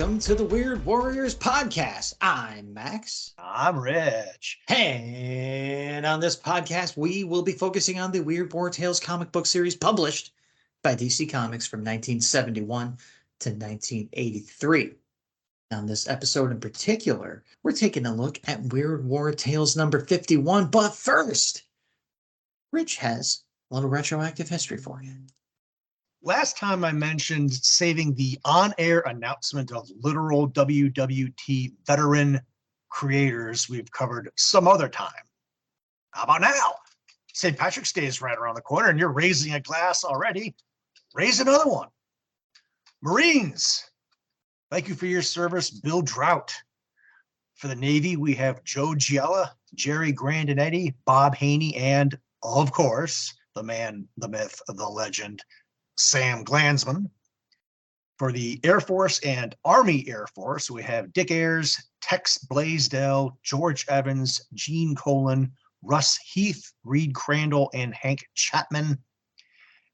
welcome to the Weird Warriors podcast. I'm Max. I'm Rich. And on this podcast, we will be focusing on the Weird War Tales comic book series published by DC Comics from 1971 to 1983. On this episode in particular, we're taking a look at Weird War Tales number 51. But first, Rich has a little retroactive history for you. Last time I mentioned saving the on-air announcement of literal WWT veteran creators we've covered some other time. How about now? St. Patrick's Day is right around the corner and you're raising a glass already. Raise another one. Marines, thank you for your service, Bill Drought. For the Navy, we have Joe Giella, Jerry Grandinetti, Bob Haney, and, of course, the man, the myth, the legend, Sam Glanzman. For the Air Force and Army Air Force, we have Dick Ayers, Tex Blaisdell, George Evans, Gene Colan, Russ Heath, Reed Crandall, and Hank Chapman.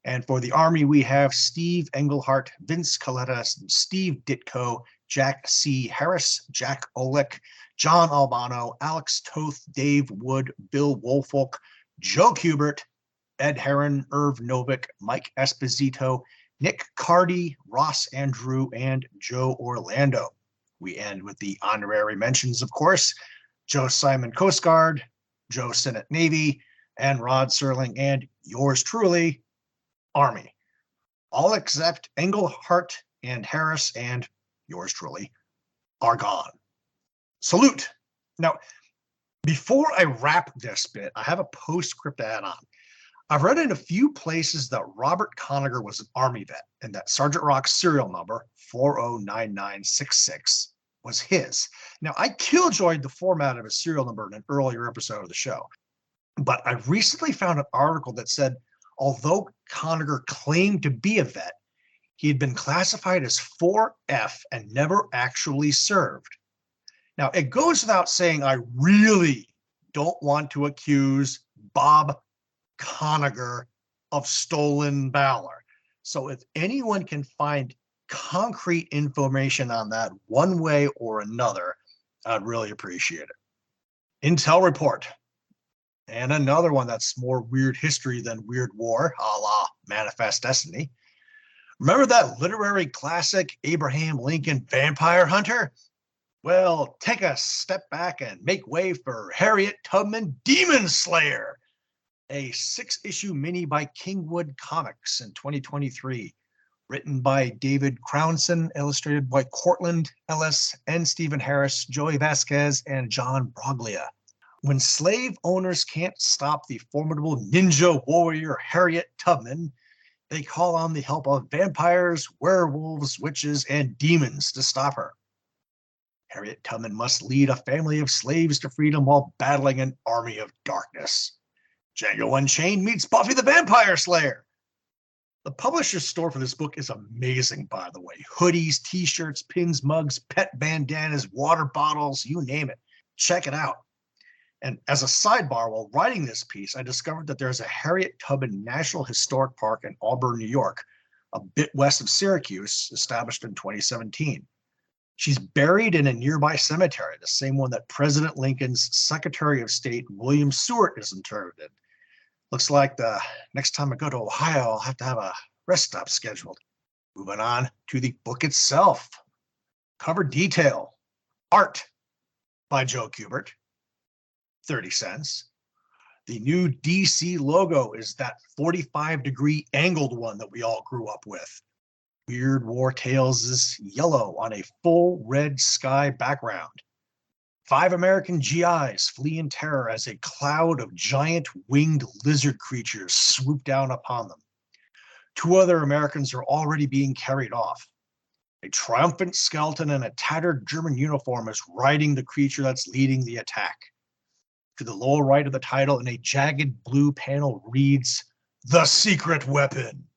And for the Army, we have Steve Englehart, Vince Coletta, Steve Ditko, Jack C. Harris, Jack Olick, John Albano, Alex Toth, Dave Wood, Bill Woolfolk, Joe Kubert, Ed Herron, Irv Novick, Mike Esposito, Nick Cardy, Ross Andrew, and Joe Orlando. We end with the honorary mentions, of course, Joe Simon Coast Guard, Joe Sinnott Navy, and Rod Serling, and yours truly, Army. All except Englehart and Harris and yours truly are gone. Salute. Now, before I wrap this bit, I have a postscript to add on. I've read in a few places that Robert Conager was an Army vet and that Sergeant Rock's serial number, 409966, was his. Now, I killjoyed the format of his serial number in an earlier episode of the show, but I recently found an article that said, although Conager claimed to be a vet, he had been classified as 4F and never actually served. Now, it goes without saying, I really don't want to accuse Bob Conager of stolen valor. So if anyone can find concrete information on that one way or another, I'd really appreciate it. Intel report. And another one that's more weird history than Weird War, a la Manifest Destiny. Remember that literary classic Abraham Lincoln Vampire Hunter? Well, take a step back and make way for Harriet Tubman Demon Slayer, a 6-issue mini by Kingwood Comics in 2023, written by David Crownson, illustrated by Cortland Ellis and Stephen Harris, Joey Vasquez, and John Broglia. When slave owners can't stop the formidable ninja warrior Harriet Tubman, they call on the help of vampires, werewolves, witches, and demons to stop her. Harriet Tubman must lead a family of slaves to freedom while battling an army of darkness. Django Unchained meets Buffy the Vampire Slayer. The publisher's store for this book is amazing, by the way. Hoodies, t-shirts, pins, mugs, pet bandanas, water bottles, you name it. Check it out. And as a sidebar, while writing this piece, I discovered that there's a Harriet Tubman National Historic Park in Auburn, New York, a bit west of Syracuse, established in 2017. She's buried in a nearby cemetery, the same one that President Lincoln's Secretary of State, William Seward, is interred in. Looks like the next time I go to Ohio, I'll have to have a rest stop scheduled. Moving on to the book itself. Cover detail. Art by Joe Kubert, 30 cents. The new DC logo is that 45-degree angled one that we all grew up with. Weird War Tales is yellow on a full red sky background. 5 American GIs flee in terror as a cloud of giant winged lizard creatures swoop down upon them. 2 other Americans are already being carried off. A triumphant skeleton in a tattered German uniform is riding the creature that's leading the attack. To the lower right of the title, in a jagged blue panel, reads, "The Secret Weapon,"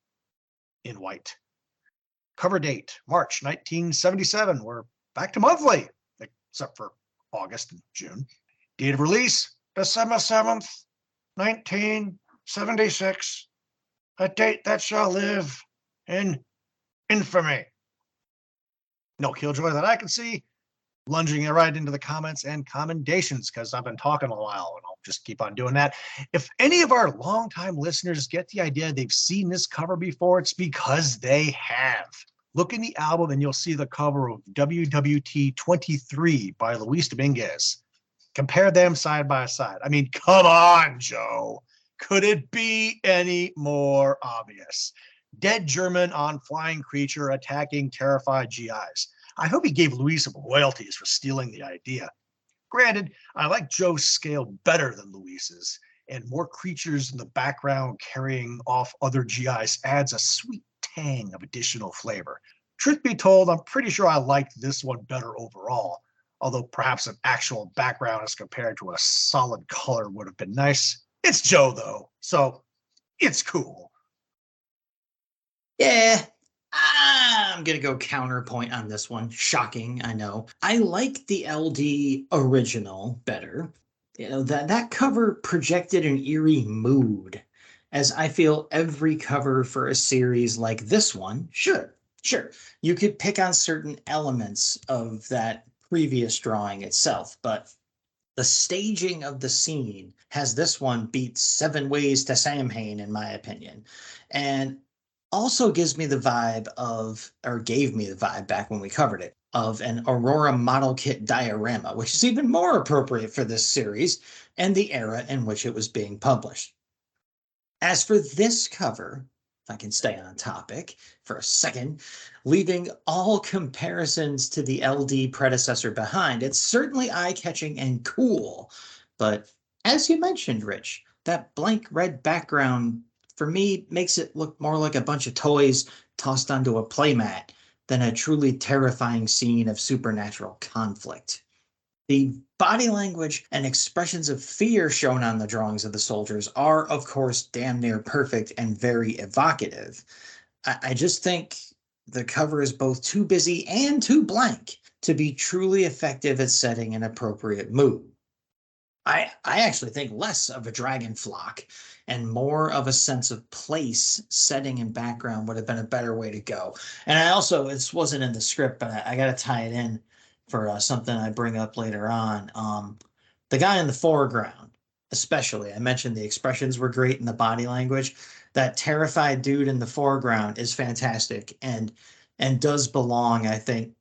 in white. Cover date, March 1977. We're back to monthly, except for August and June. Date of release, December 7th, 1976. A date that shall live in infamy. No killjoy that I can see. Lunging it right into the comments and commendations because I've been talking a while and I'll just keep on doing that. If any of our longtime listeners get the idea they've seen this cover before, it's because they have. Look in the album and you'll see the cover of WWT 23 by Luis Dominguez. Compare them side by side. I mean, come on, Joe. Could it be any more obvious? Dead German on flying creature attacking terrified GIs. I hope he gave Luis some royalties for stealing the idea. Granted, I like Joe's scale better than Luis's, and more creatures in the background carrying off other GIs adds a sweet tang of additional flavor. Truth be told, I'm pretty sure I liked this one better overall, although perhaps an actual background as compared to a solid color would have been nice. It's Joe, though, so it's cool. Yeah, I'm going to go counterpoint on this one. Shocking, I know. I like the LD original better. You know, that cover projected an eerie mood, as I feel every cover for a series like this one should. Sure, you could pick on certain elements of that previous drawing itself, but the staging of the scene has this one beat Seven Ways to Samhain, in my opinion. And also gives me the vibe of, or gave me the vibe back when we covered it, of an Aurora model kit diorama, which is even more appropriate for this series and the era in which it was being published. As for this cover, if I can stay on topic for a second, leaving all comparisons to the LD predecessor behind, it's certainly eye-catching and cool. But as you mentioned, Rich, that blank red background for me makes it look more like a bunch of toys tossed onto a playmat than a truly terrifying scene of supernatural conflict. The body language and expressions of fear shown on the drawings of the soldiers are, of course, damn near perfect and very evocative. I just think the cover is both too busy and too blank to be truly effective at setting an appropriate mood. I actually think less of a dragon flock and more of a sense of place, setting, and background would have been a better way to go. And I also, this wasn't in the script, but I got to tie it in for something I bring up later on. The guy in the foreground, especially, I mentioned the expressions were great in the body language. That terrified dude in the foreground is fantastic and does belong, I think,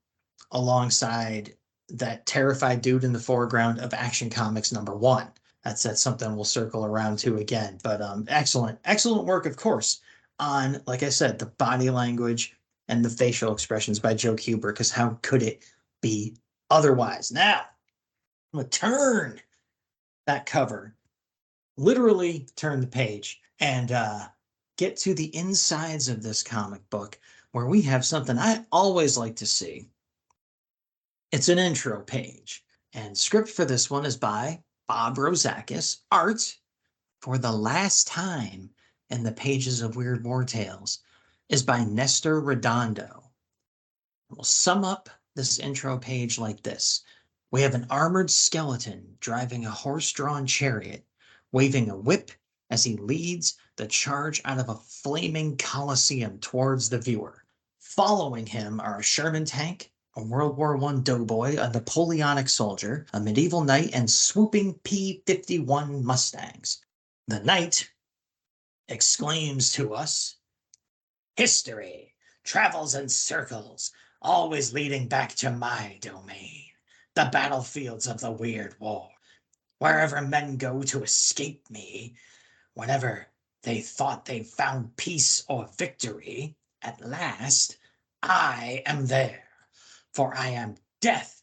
alongside that terrified dude in the foreground of Action Comics #1. That's something we'll circle around to again. But excellent work, of course, on, like I said, the body language and the facial expressions by Joe Kubert, because how could it be otherwise? Now, I'm gonna turn that cover, literally turn the page, and get to the insides of this comic book, where we have something I always like to see. It's an intro page, and script for this one is by Bob Rozakis. Art for the last time in the pages of Weird War Tales is by Nestor Redondo. We'll sum up this intro page like this. We have an armored skeleton driving a horse-drawn chariot, waving a whip as he leads the charge out of a flaming coliseum towards the viewer. Following him are a Sherman tank, a World War I doughboy, a Napoleonic soldier, a medieval knight, and swooping P-51 Mustangs. The knight exclaims to us, "History travels in circles, always leading back to my domain, the battlefields of the Weird War. Wherever men go to escape me, whenever they thought they found peace or victory, at last I am there. For I am death,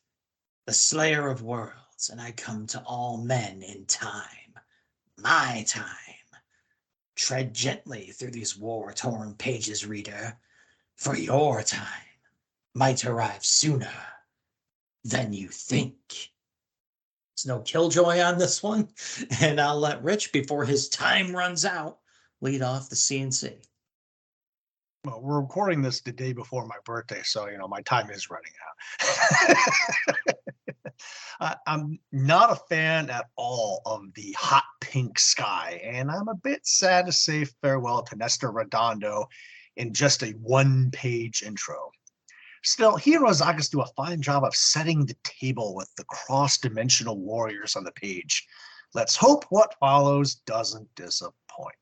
the slayer of worlds, and I come to all men in time, my time. Tread gently through these war-torn pages, reader, for your time might arrive sooner than you think." There's no killjoy on this one, and I'll let Rich, before his time runs out, lead off the CNC. Well, we're recording this the day before my birthday, so my time is running out. I'm not a fan at all of the hot pink sky, and I'm a bit sad to say farewell to Nestor Redondo in just a one-page intro. Still, he and Rosakas do a fine job of setting the table with the cross-dimensional warriors on the page. Let's hope what follows doesn't disappoint.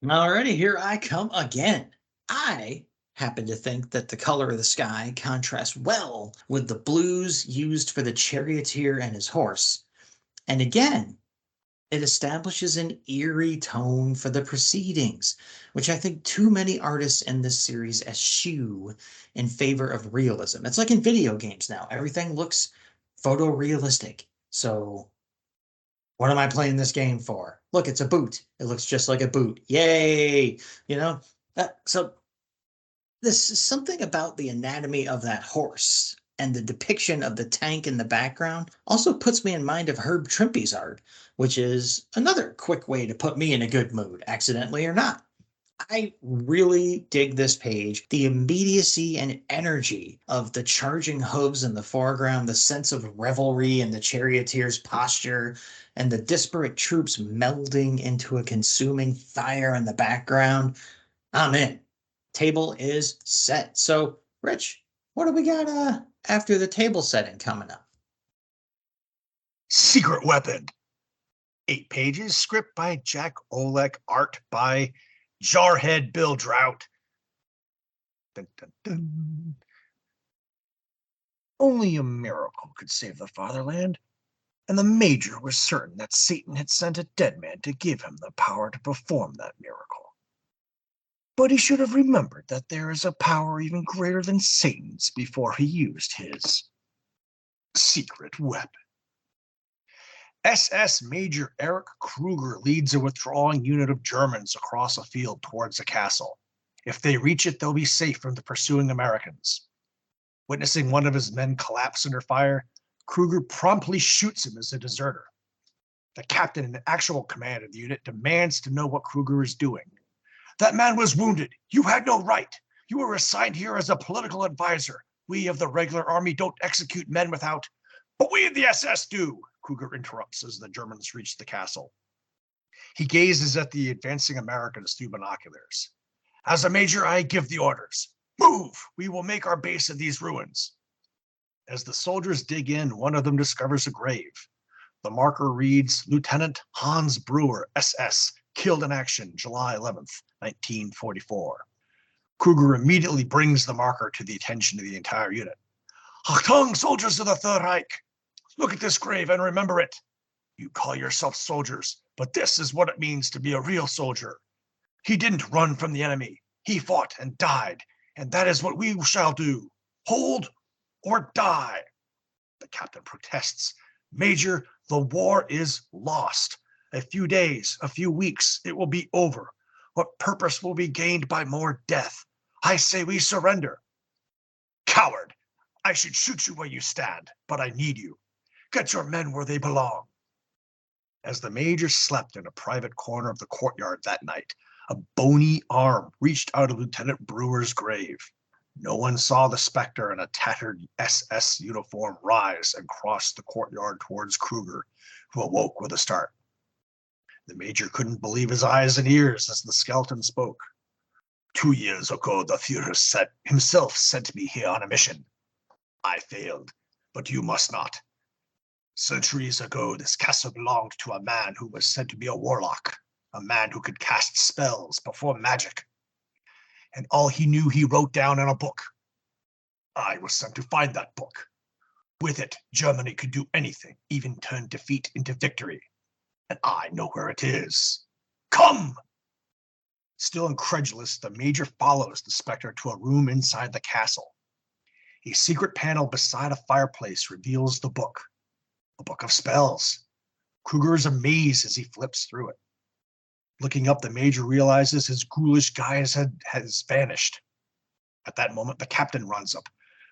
Alrighty, here I come again. I happen to think that the color of the sky contrasts well with the blues used for the charioteer and his horse. And again, it establishes an eerie tone for the proceedings, which I think too many artists in this series eschew in favor of realism. It's like in video games now. Everything looks photorealistic. So what am I playing this game for? Look, it's a boot. It looks just like a boot. Yay! You know? So this is something about the anatomy of that horse and the depiction of the tank in the background also puts me in mind of Herb Trimpe's art, which is another quick way to put me in a good mood, accidentally or not. I really dig this page. The immediacy and energy of the charging hooves in the foreground, the sense of revelry in the charioteer's posture, and the disparate troops melding into a consuming fire in the background. I'm in. Table is set. So, Rich, what do we got after the table setting coming up? Secret Weapon. 8 pages, script by Jack Olek, art by Jarhead Bill Drought. Dun, dun, dun. Only a miracle could save the fatherland, and the Major was certain that Satan had sent a dead man to give him the power to perform that miracle. But he should have remembered that there is a power even greater than Satan's before he used his secret weapon. SS Major Eric Kruger leads a withdrawing unit of Germans across a field towards a castle. If they reach it, they'll be safe from the pursuing Americans. Witnessing one of his men collapse under fire, Kruger promptly shoots him as a deserter. The captain in actual command of the unit demands to know what Kruger is doing. That man was wounded. You had no right. You were assigned here as a political advisor. We of the regular army don't execute men without, but we of the SS do, Kruger interrupts as the Germans reach the castle. He gazes at the advancing Americans through binoculars. As a major, I give the orders. Move! We will make our base in these ruins. As the soldiers dig in, one of them discovers a grave. The marker reads, Lieutenant Hans Brewer, SS, killed in action, July 11th, 1944. Kruger immediately brings the marker to the attention of the entire unit. Achtung, soldiers of the Third Reich! Look at this grave and remember it. You call yourself soldiers, but this is what it means to be a real soldier. He didn't run from the enemy. He fought and died, and that is what we shall do. Hold or die. The captain protests. Major, the war is lost. A few days, a few weeks, it will be over. What purpose will be gained by more death? I say we surrender. Coward! I should shoot you where you stand, but I need you. Get your men where they belong. As the major slept in a private corner of the courtyard that night, a bony arm reached out of Lieutenant Brewer's grave. No one saw the specter in a tattered SS uniform rise and cross the courtyard towards Kruger, who awoke with a start. The major couldn't believe his eyes and ears as the skeleton spoke. 2 years ago, the Führer himself sent me here on a mission. I failed, but you must not. Centuries ago, this castle belonged to a man who was said to be a warlock, a man who could cast spells, perform magic. And all he knew he wrote down in a book. I was sent to find that book. With it, Germany could do anything, even turn defeat into victory. And I know where it is. Come! Still incredulous, the major follows the specter to a room inside the castle. A secret panel beside a fireplace reveals the book. A book of spells. Kruger is amazed as he flips through it. Looking up, the major realizes his ghoulish guise has vanished. At that moment, the captain runs up.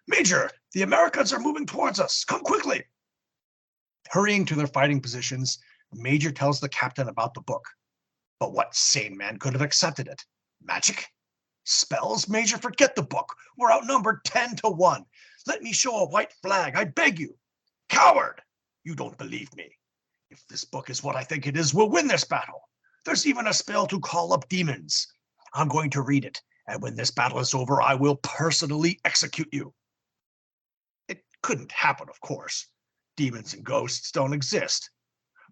Major, the Americans are moving towards us. Come quickly. Hurrying to their fighting positions, the major tells the captain about the book. But what sane man could have accepted it? Magic? Spells? Major, forget the book. We're outnumbered 10-1. Let me show a white flag, I beg you. Coward! You don't believe me. If this book is what I think it is, we'll win this battle. There's even a spell to call up demons. I'm going to read it, And when this battle is over, I will personally execute you. It couldn't happen, of course. Demons and ghosts don't exist.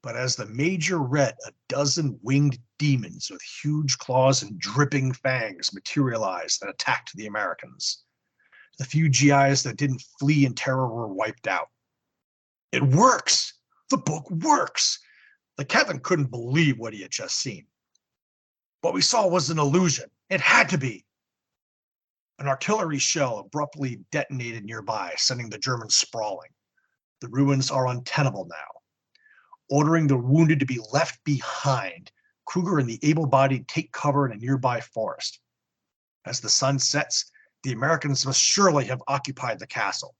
But as the Major read, a dozen winged demons with huge claws and dripping fangs materialized and attacked the Americans. The few GIs that didn't flee in terror were wiped out. It works! The book works! The captain couldn't believe what he had just seen. What we saw was an illusion. It had to be. An artillery shell abruptly detonated nearby, sending the Germans sprawling. The ruins are untenable now. Ordering the wounded to be left behind, Kruger and the able-bodied take cover in a nearby forest. As the sun sets, the Americans must surely have occupied the castle.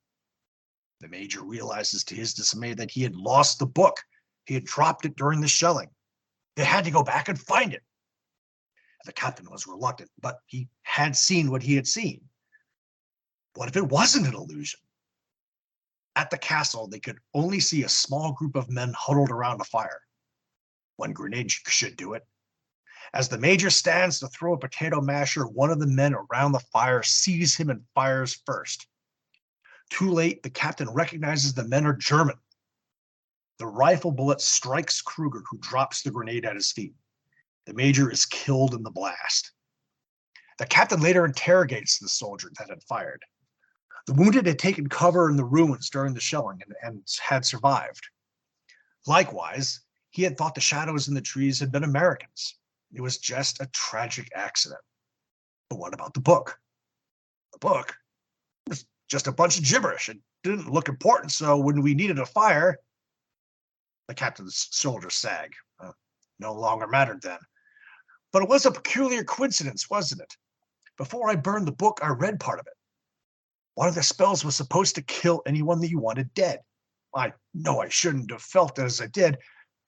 The Major realizes to his dismay that he had lost the book. He had dropped it during the shelling. They had to go back and find it. The captain was reluctant, but he had seen what he had seen. What if it wasn't an illusion? At the castle, they could only see a small group of men huddled around a fire. One grenade should do it. As the Major stands to throw a potato masher, one of the men around the fire sees him and fires first. Too late, the captain recognizes the men are German. The rifle bullet strikes Kruger, who drops the grenade at his feet. The Major is killed in the blast. The captain later interrogates the soldier that had fired. The wounded had taken cover in the ruins during the shelling and had survived. Likewise, he had thought the shadows in the trees had been Americans. It was just a tragic accident. But what about the book? The book was just a bunch of gibberish. It didn't look important, so when we needed a fire, the captain's shoulders sag. No longer mattered then. But it was a peculiar coincidence, wasn't it? Before I burned the book, I read part of it. One of the spells was supposed to kill anyone that you wanted dead. I know I shouldn't have felt it as I did,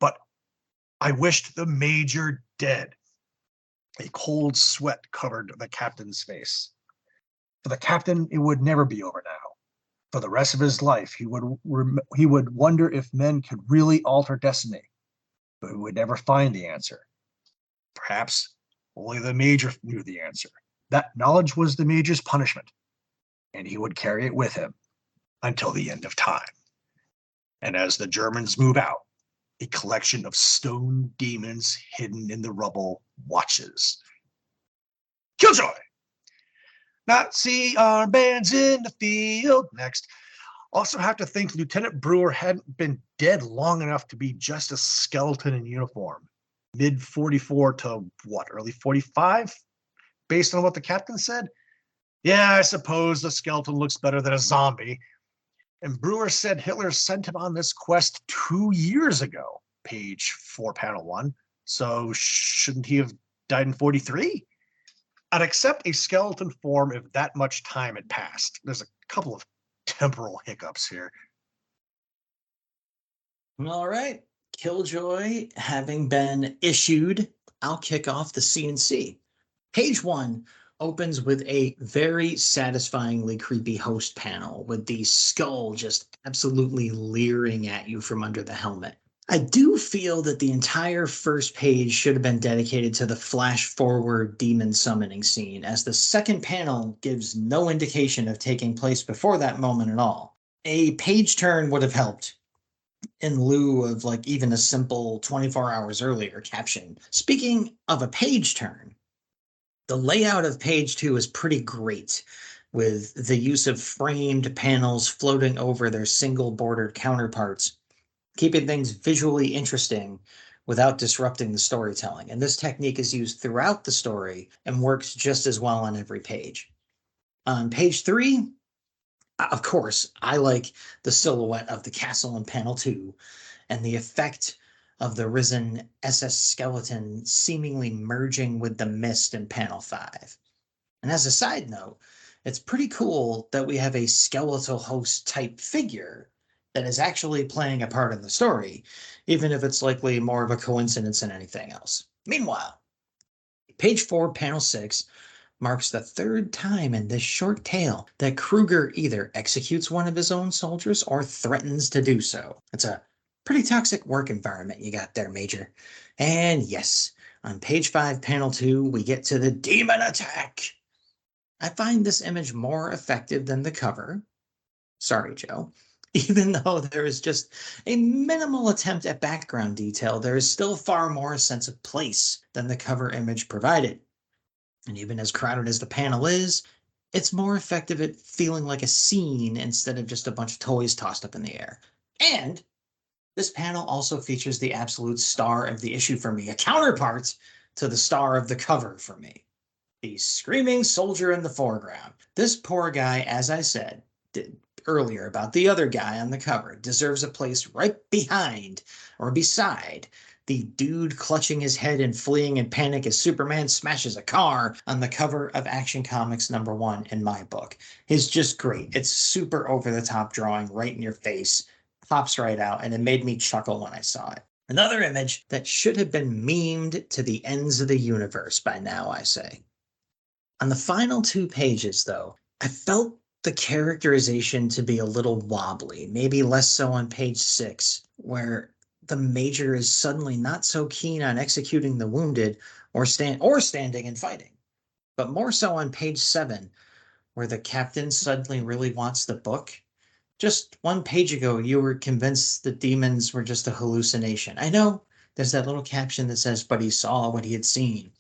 but I wished the Major dead. A cold sweat covered the captain's face. For the captain, it would never be over now. For the rest of his life, he would wonder if men could really alter destiny, but he would never find the answer. Perhaps only the Major knew the answer. That knowledge was the Major's punishment, and he would carry it with him until the end of time. And as the Germans move out, a collection of stone demons hidden in the rubble watches. Killjoy! Nazi armbands in the field. Next. Also have to think Lieutenant Brewer hadn't been dead long enough to be just a skeleton in uniform. Mid 44 to what, early 45? Based on what the captain said? Yeah, I suppose the skeleton looks better than a zombie. And Brewer said Hitler sent him on this quest 2 years ago, page 4, panel 1. So shouldn't he have died in 43? I'd accept a skeleton form if that much time had passed. There's a couple of temporal hiccups here. All right. Killjoy having been issued, I'll kick off the C&C. Page 1 opens with a very satisfyingly creepy host panel with the skull just absolutely leering at you from under the helmet. I do feel that the entire first page should have been dedicated to the flash-forward demon summoning scene, as the second panel gives no indication of taking place before that moment at all. A page turn would have helped, in lieu of like even a simple 24 hours earlier caption. Speaking of a page turn, the layout of page 2 is pretty great, with the use of framed panels floating over their single bordered counterparts, keeping things visually interesting without disrupting the storytelling. And this technique is used throughout the story and works just as well on every page. On page 3, of course, I like the silhouette of the castle in panel 2 and the effect of the risen SS skeleton seemingly merging with the mist in panel 5. And as a side note, it's pretty cool that we have a skeletal host type figure that is actually playing a part in the story, even if it's likely more of a coincidence than anything else. Meanwhile, page 4, panel 6 marks the third time in this short tale that Kruger either executes one of his own soldiers or threatens to do so. It's a pretty toxic work environment you got there, Major. And yes, on page 5, panel 2, we get to the demon attack. I find this image more effective than the cover. Sorry, Joe. Even though there is just a minimal attempt at background detail, there is still far more sense of place than the cover image provided. And even as crowded as the panel is, it's more effective at feeling like a scene instead of just a bunch of toys tossed up in the air. And this panel also features the absolute star of the issue for me, a counterpart to the star of the cover for me. The screaming soldier in the foreground. This poor guy, as I said earlier about the other guy on the cover, deserves a place right behind or beside the dude clutching his head and fleeing in panic as Superman smashes a car on the cover of Action Comics #1 in my book. It's just great. It's super over the top drawing right in your face, pops right out, and it made me chuckle when I saw it. Another image that should have been memed to the ends of the universe by now, I say. On the final 2 pages, though, I felt the characterization to be a little wobbly, maybe less so on page 6, where the major is suddenly not so keen on executing the wounded or standing and fighting, but more so on page 7, where the captain suddenly really wants the book. Just 1 page ago, you were convinced the demons were just a hallucination. I know there's that little caption that says, but he saw what he had seen.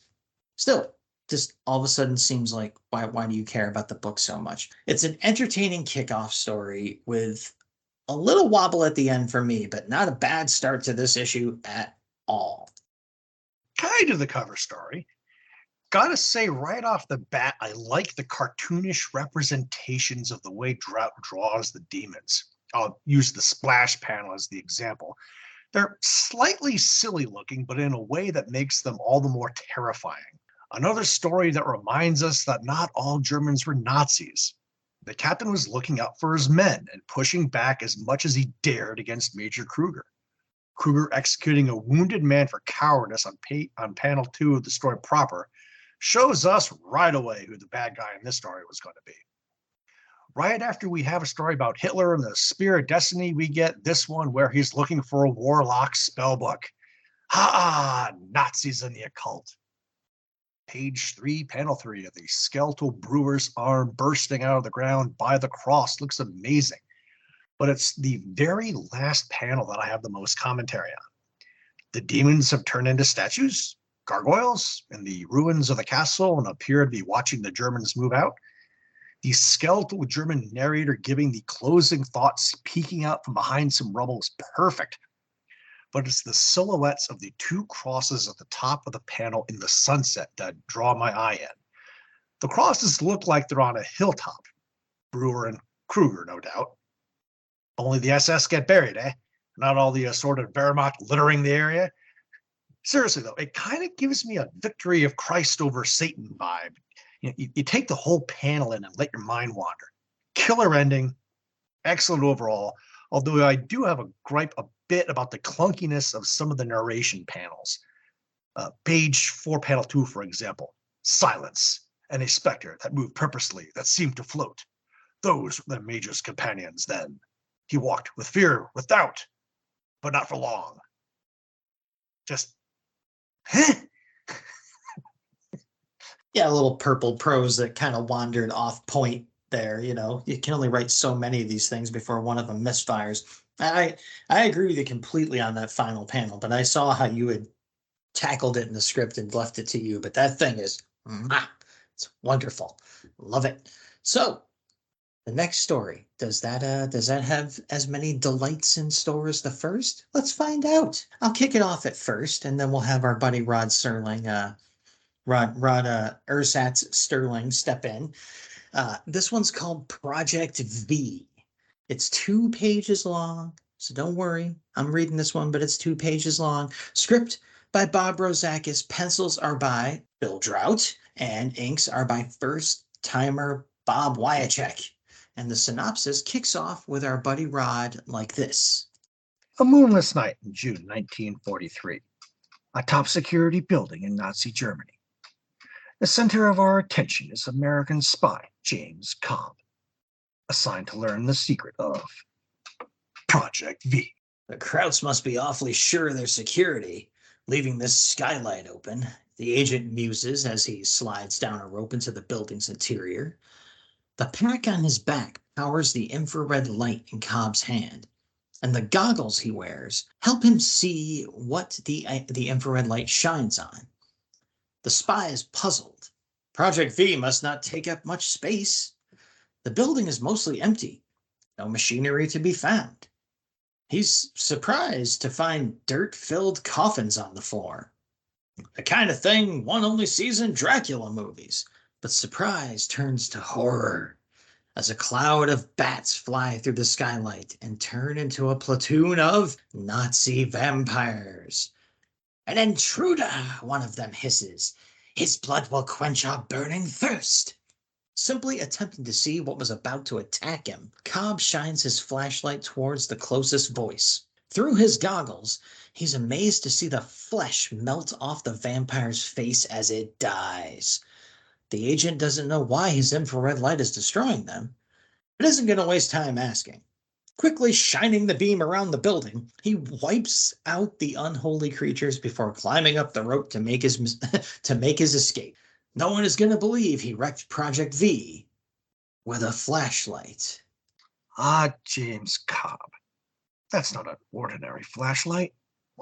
Still, just all of a sudden seems like, why do you care about the book so much? It's an entertaining kickoff story with a little wobble at the end for me, but not a bad start to this issue at all. Kind of the cover story. Gotta say right off the bat, I like the cartoonish representations of the way Drought draws the demons. I'll use the splash panel as the example. They're slightly silly looking, but in a way that makes them all the more terrifying. Another story that reminds us that not all Germans were Nazis. The captain was looking out for his men and pushing back as much as he dared against Major Kruger. Kruger executing a wounded man for cowardice on panel 2 of the story proper shows us right away who the bad guy in this story was going to be. Right after we have a story about Hitler and the Spear of Destiny, we get this one where he's looking for a warlock spellbook. Ha! Nazis and the occult. Page 3, panel 3 of the skeletal brewer's arm bursting out of the ground by the cross looks amazing. But it's the very last panel that I have the most commentary on. The demons have turned into statues, gargoyles, in the ruins of the castle and appear to be watching the Germans move out. The skeletal German narrator giving the closing thoughts peeking out from behind some rubble is perfect. But it's the silhouettes of the 2 crosses at the top of the panel in the sunset that draw my eye in. The crosses look like they're on a hilltop. Brewer and Kruger, no doubt. Only the SS get buried, eh? Not all the assorted Wehrmacht littering the area. Seriously, though, it kind of gives me a victory of Christ over Satan vibe. You take the whole panel in and let your mind wander. Killer ending, excellent overall, although I do have a gripe a bit about the clunkiness of some of the narration panels. Page 4, panel 2, for example. Silence, and a specter that moved purposely, that seemed to float. Those were the Major's companions then. He walked with fear, with doubt, but not for long. Just, Yeah, a little purple prose that kind of wandered off point there. You can only write so many of these things before one of them misfires. I agree with you completely on that final panel, but I saw how you had tackled it in the script and left it to you. But that thing is, it's wonderful. Love it. So the next story, does that have as many delights in store as the first? Let's find out. I'll kick it off at first, and then we'll have our buddy Rod Serling, Ersatz Sterling step in. This one's called Project V. It's 2 pages long, so don't worry. I'm reading this one, but it's 2 pages long. Script by Bob Rozakis. Pencils are by Bill Drought, and inks are by first-timer Bob Wyacek. And the synopsis kicks off with our buddy Rod like this. A moonless night in June 1943. A top-security building in Nazi Germany. The center of our attention is American spy James Cobb, assigned to learn the secret of Project V. The Krauts must be awfully sure of their security, leaving this skylight open. The agent muses as he slides down a rope into the building's interior. The pack on his back powers the infrared light in Cobb's hand, and the goggles he wears help him see what the infrared light shines on. The spy is puzzled. Project V must not take up much space. The building is mostly empty, no machinery to be found. He's surprised to find dirt-filled coffins on the floor. The kind of thing one only sees in Dracula movies. But surprise turns to horror as a cloud of bats fly through the skylight and turn into a platoon of Nazi vampires. An intruder, one of them hisses. His blood will quench our burning thirst. Simply attempting to see what was about to attack him, Cobb shines his flashlight towards the closest voice. Through his goggles, he's amazed to see the flesh melt off the vampire's face as it dies. The agent doesn't know why his infrared light is destroying them, but isn't going to waste time asking. Quickly shining the beam around the building, he wipes out the unholy creatures before climbing up the rope to make his escape. No one is going to believe he wrecked Project V with a flashlight. Ah, James Cobb. That's not an ordinary flashlight,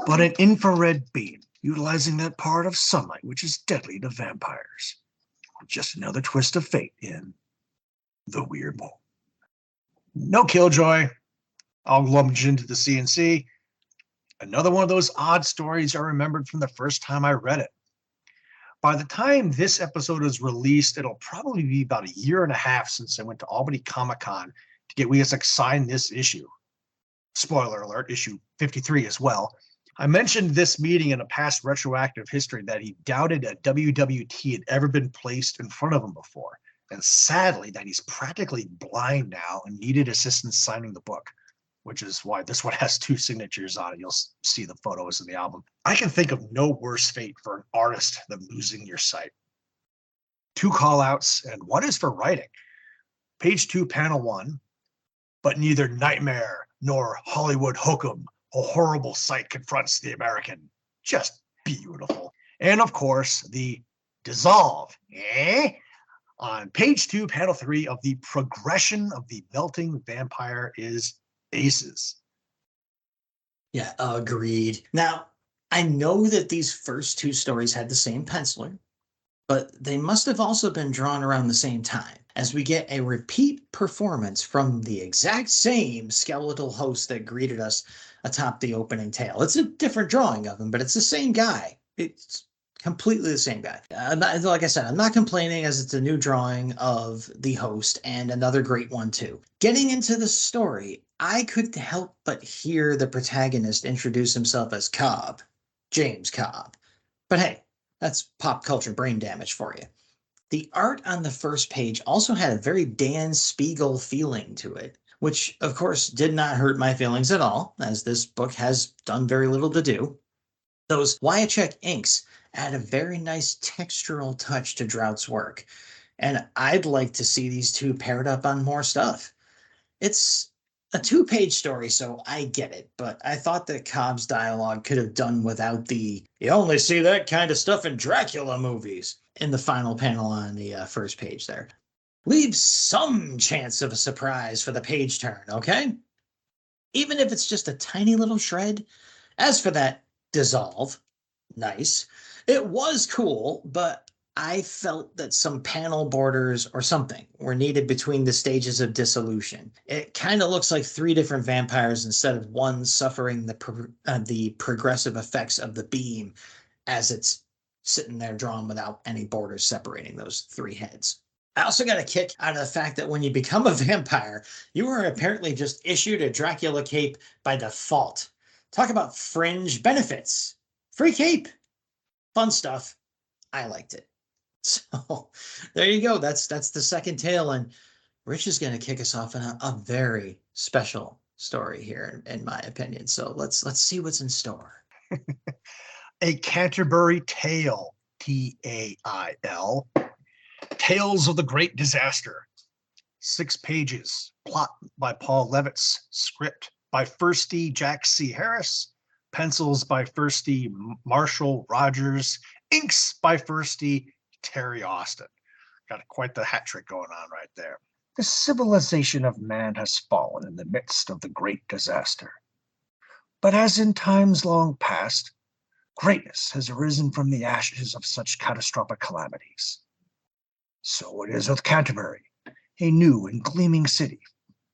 but an infrared beam, utilizing that part of sunlight which is deadly to vampires. Just another twist of fate in The Weird Boy. No Killjoy. I'll lumge into the CNC. Another one of those odd stories I remembered from the first time I read it. By the time this episode is released, it'll probably be about a year and a half since I went to Albany Comic-Con to get Weasick signed this issue. Spoiler alert, issue 53 as well. I mentioned this meeting in a past retroactive history that he doubted a WWT had ever been placed in front of him before, and sadly that he's practically blind now and needed assistance signing the book, which is why this one has 2 signatures on it. You'll see the photos in the album. I can think of no worse fate for an artist than losing your sight. 2 call-outs, and one is for writing. Page 2, panel 1. But neither nightmare nor Hollywood hokum, a horrible sight confronts the American. Just beautiful. And of course, the dissolve, on page 2, panel 3 of the progression of the melting vampire is aces. Yeah, agreed. Now, I know that these first 2 stories had the same penciler, but they must have also been drawn around the same time, as we get a repeat performance from the exact same skeletal host that greeted us atop the opening tale. It's a different drawing of him, but it's the same guy. It's completely the same guy. Like I said, I'm not complaining, as it's a new drawing of the host and another great one too. Getting into the story, I couldn't help but hear the protagonist introduce himself as Cobb, James Cobb. But hey, that's pop culture brain damage for you. The art on the first page also had a very Dan Spiegel feeling to it, which of course did not hurt my feelings at all, as this book has done very little to do. Those Wyachek inks add a very nice textural touch to Drought's work, and I'd like to see these 2 paired up on more stuff. It's a 2-page story, so I get it, but I thought that Cobb's dialogue could have done without the "you only see that kind of stuff in Dracula movies" in the final panel on the first page there. Leave some chance of a surprise for the page turn, okay? Even if it's just a tiny little shred. As for that dissolve, nice. It was cool, but I felt that some panel borders or something were needed between the stages of dissolution. It kind of looks like 3 different vampires instead of one suffering the progressive effects of the beam as it's sitting there drawn without any borders separating those 3 heads. I also got a kick out of the fact that when you become a vampire, you are apparently just issued a Dracula cape by default. Talk about fringe benefits. Free cape. Fun stuff. I liked it. So there you go. That's the second tale, and Rich is going to kick us off in a very special story here, in my opinion. So let's see what's in store. A Canterbury Tale, T-A-I-L. Tales of the Great Disaster. 6 pages. Plot by Paul Levitz. Script by Firsty Jack C. Harris. Pencils by Firsty Marshall Rogers. Inks by Firsty Terry Austin. Got quite the hat trick going on right there. The civilization of man has fallen in the midst of the great disaster. But as in times long past, greatness has arisen from the ashes of such catastrophic calamities. So it is with Canterbury, a new and gleaming city,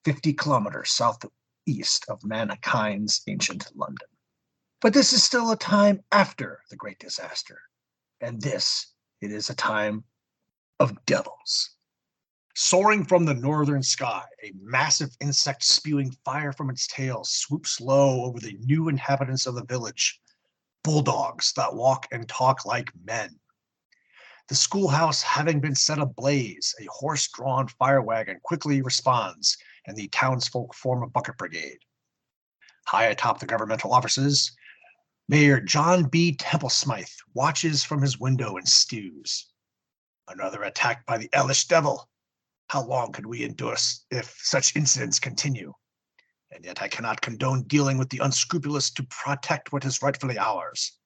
50 kilometers southeast of mankind's ancient London. But this is still a time after the great disaster, and it is a time of devils. Soaring from the northern sky, a massive insect spewing fire from its tail swoops low over the new inhabitants of the village, bulldogs that walk and talk like men. The schoolhouse having been set ablaze, a horse-drawn fire wagon quickly responds, and the townsfolk form a bucket brigade. High atop the governmental offices, Mayor John B. Templesmythe watches from his window and stews. Another attack by the hellish devil. How long could we endure if such incidents continue? And yet I cannot condone dealing with the unscrupulous to protect what is rightfully ours.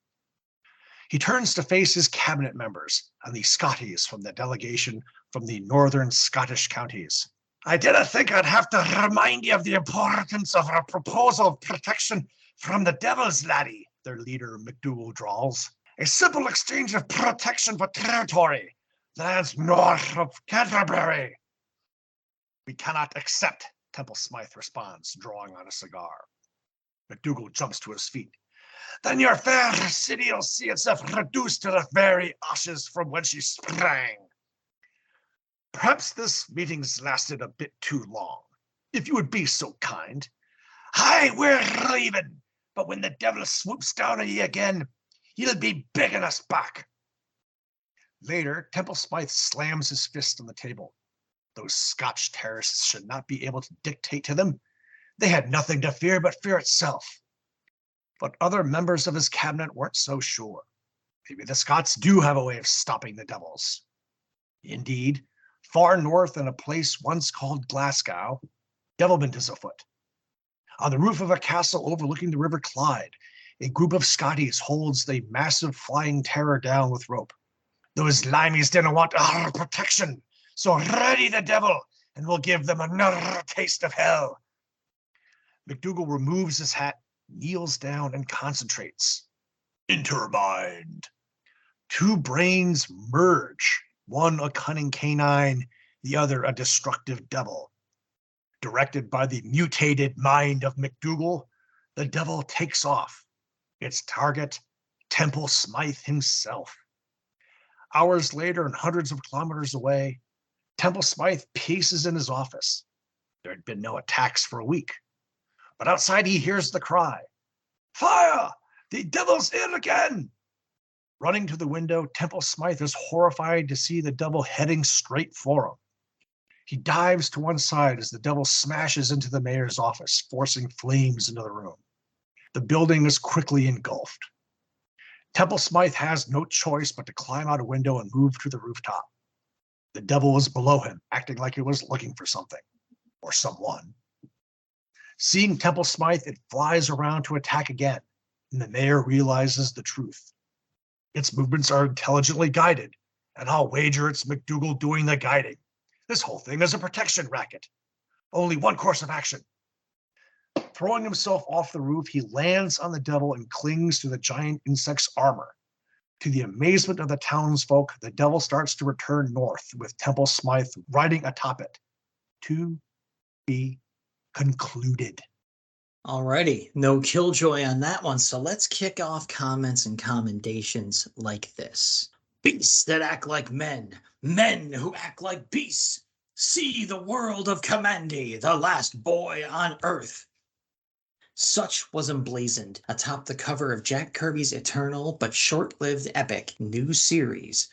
He turns to face his cabinet members and the Scotties from the delegation from the northern Scottish counties. I didn't think I'd have to remind you of the importance of our proposal of protection from the devils, laddie, their leader MacDougall drawls. A simple exchange of protection for territory, lands north of Canterbury. We cannot accept, Templesmythe responds, drawing on a cigar. MacDougall jumps to his feet. Then your fair city'll see itself reduced to the very ashes from whence she sprang. Perhaps this meeting's lasted a bit too long. If you would be so kind. Aye, we're leaving, but when the devil swoops down on ye again, he'll be begging us back. Later, Templesmythe slams his fist on the table. Those Scotch terrorists should not be able to dictate to them. They had nothing to fear but fear itself. But other members of his cabinet weren't so sure. Maybe the Scots do have a way of stopping the devils. Indeed, far north in a place once called Glasgow, devilment is afoot. On the roof of a castle overlooking the River Clyde, a group of Scotties holds the massive flying terror down with rope. Those limeys didn't want our protection, so ready the devil, and we'll give them another taste of hell. MacDougall removes his hat, kneels down, and concentrates. Intermind. Two brains merge, one a cunning canine, the other a destructive devil. Directed by the mutated mind of MacDougall, the devil takes off. Its target, Templesmythe himself. Hours later and hundreds of kilometers away, Templesmythe paces in his office. There had been no attacks for a week. But outside he hears the cry. Fire! The devil's in again! Running to the window, Templesmythe is horrified to see the devil heading straight for him. He dives to one side as the devil smashes into the mayor's office, forcing flames into the room. The building is quickly engulfed. Templesmythe has no choice but to climb out a window and move to the rooftop. The devil was below him, acting like it was looking for something, or someone. Seeing Templesmythe, it flies around to attack again, and the mayor realizes the truth. Its movements are intelligently guided, and I'll wager it's MacDougall doing the guiding. This whole thing is a protection racket. Only one course of action. Throwing himself off the roof, he lands on the devil and clings to the giant insect's armor. To the amazement of the townsfolk, the devil starts to return north, with Templesmythe riding atop it. To be concluded. Alrighty, no killjoy on that one, so let's kick off comments and commendations like this. Beasts that act like men, men who act like beasts. See the world of Commandy, the last boy on earth. Such was emblazoned atop the cover of Jack Kirby's eternal but short-lived epic new series,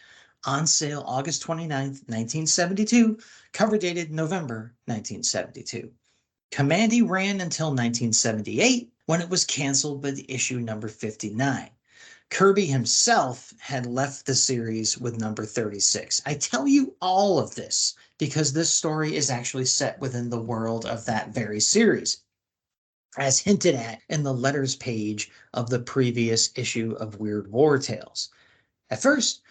on sale August 29th, 1972, cover dated November 1972. Commandy ran until 1978, when it was canceled with issue number 59. Kirby himself had left the series with number 36. I tell you all of this because this story is actually set within the world of that very series. as hinted at in the letters page of the previous issue of Weird War Tales. At first,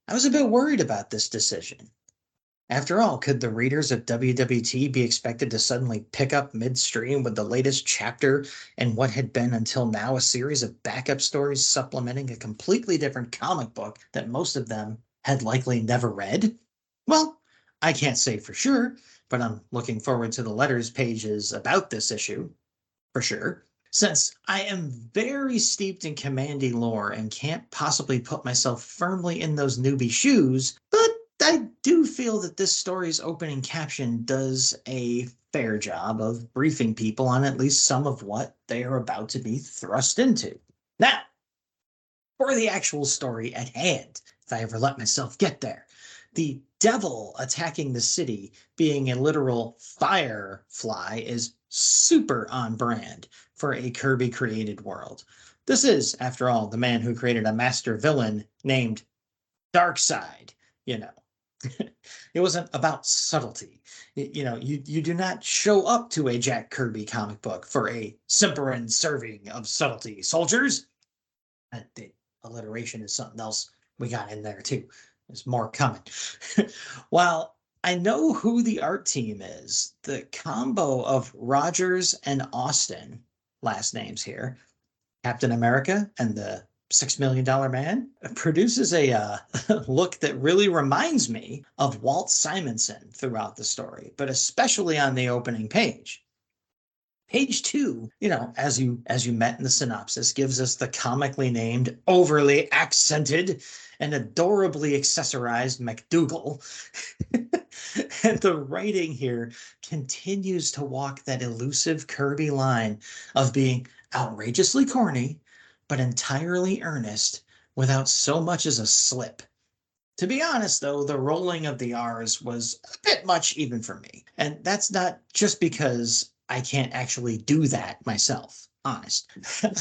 I was a bit worried about this decision. After all, could the readers of WWT be expected to suddenly pick up midstream with the latest chapter in what had been until now a series of backup stories supplementing a completely different comic book that most of them had likely never read? Well, I can't say for sure, but I'm looking forward to the letters pages about this issue, for sure. Since I am very steeped in Commandy lore and can't possibly put myself firmly in those newbie shoes, but I do feel that this story's opening caption does a fair job of briefing people on at least some of what they are about to be thrust into. Now, for the actual story at hand, if I ever let myself get there. The devil attacking the city being a literal firefly is super on brand for a Kirby created world. This is, after all, the man who created a master villain named Darkseid, you know. It wasn't about subtlety. You do not show up to a Jack Kirby comic book for a simpering serving of subtlety. Soldiers, the alliteration is something else we got in there too. There's more coming. While I know who the art team is, the combo of Rogers and Austin, last names here, Captain America and the $6 Million Man, produces a look that really reminds me of Walt Simonson throughout the story, but especially on the opening page. Page 2, as you met in the synopsis, gives us the comically named, overly accented, and adorably accessorized McDougal. And the writing here continues to walk that elusive Kirby line of being outrageously corny, but entirely earnest without so much as a slip. To be honest, though, the rolling of the R's was a bit much even for me. And that's not just because I can't actually do that myself, honest.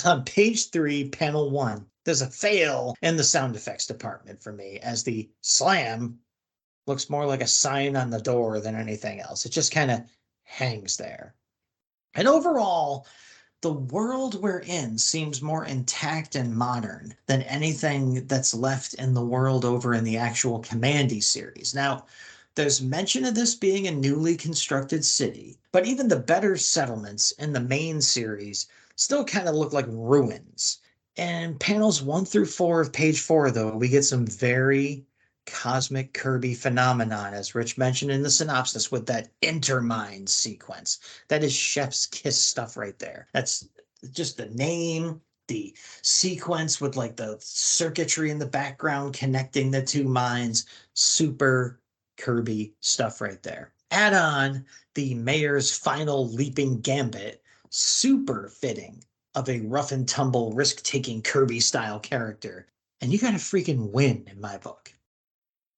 On page 3, panel 1, there's a fail in the sound effects department for me, as the slam looks more like a sign on the door than anything else. It just kind of hangs there. And overall, the world we're in seems more intact and modern than anything that's left in the world over in the actual Commandy series. Now, there's mention of this being a newly constructed city, but even the better settlements in the main series still kind of look like ruins. And panels 1 through 4 of page 4, though, we get some very cosmic Kirby phenomenon, as Rich mentioned in the synopsis, with that Intermind sequence. That is chef's kiss stuff right there. That's just the name, the sequence with like the circuitry in the background connecting the two minds. Super Kirby stuff right there. Add on the mayor's final leaping gambit, super fitting of a rough and tumble risk-taking Kirby style character, and you got a freaking win in my book.